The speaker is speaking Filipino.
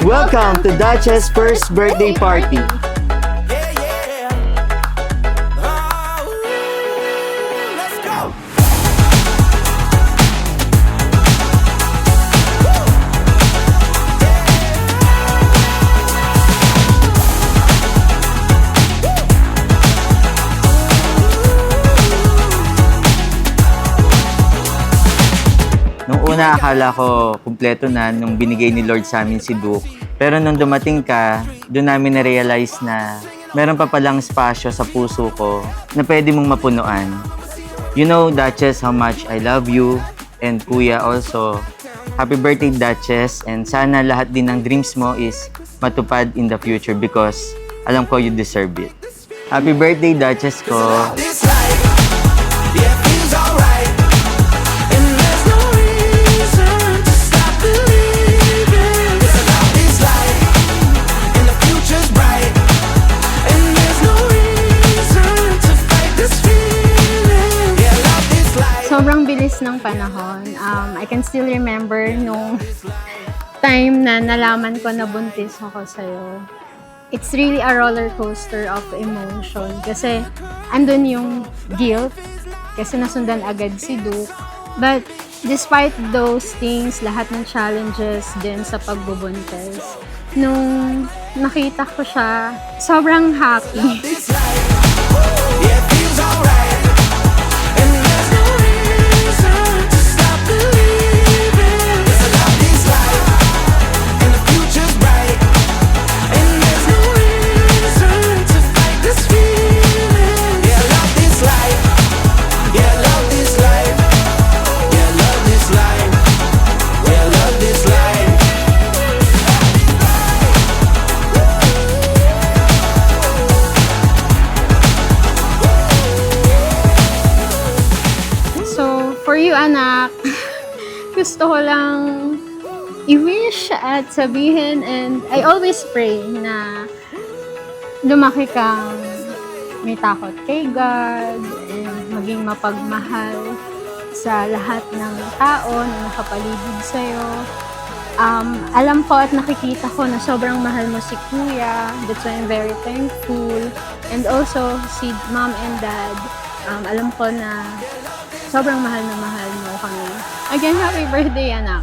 Welcome to Duchess' first birthday party. Nung una, akala ko kumpleto na nung binigay ni Lord sa amin si Duke. Pero nung dumating ka, doon namin na-realize na meron pa palang espasyo sa puso ko na pwede mong mapunuan. You know, Duchess, how much I love you. And Kuya also. Happy birthday, Duchess. And sana lahat din ng dreams mo is matupad in the future because alam ko you deserve it. Happy birthday, Duchess ko. Sobrang bilis ng panahon. I can still remember nung time na nalaman ko na buntis ako sa'yo. It's really a roller coaster of emotion. Kasi andun yung guilt, kasi nasundan agad si Duke. But despite those things, lahat ng challenges din sa pagbubuntis, nung nakita ko siya, sobrang happy. For you, anak, gusto ko lang i-wish at sabihin, and I always pray na lumaki kang may takot kay God and maging mapagmahal sa lahat ng tao na nakapaligid sa'yo. Alam ko at nakikita ko na sobrang mahal mo si Kuya. That's why I'm very thankful. And also, si Mom and Dad, alam ko na sobrang mahal na mahal mo kami. Again, happy birthday, anak.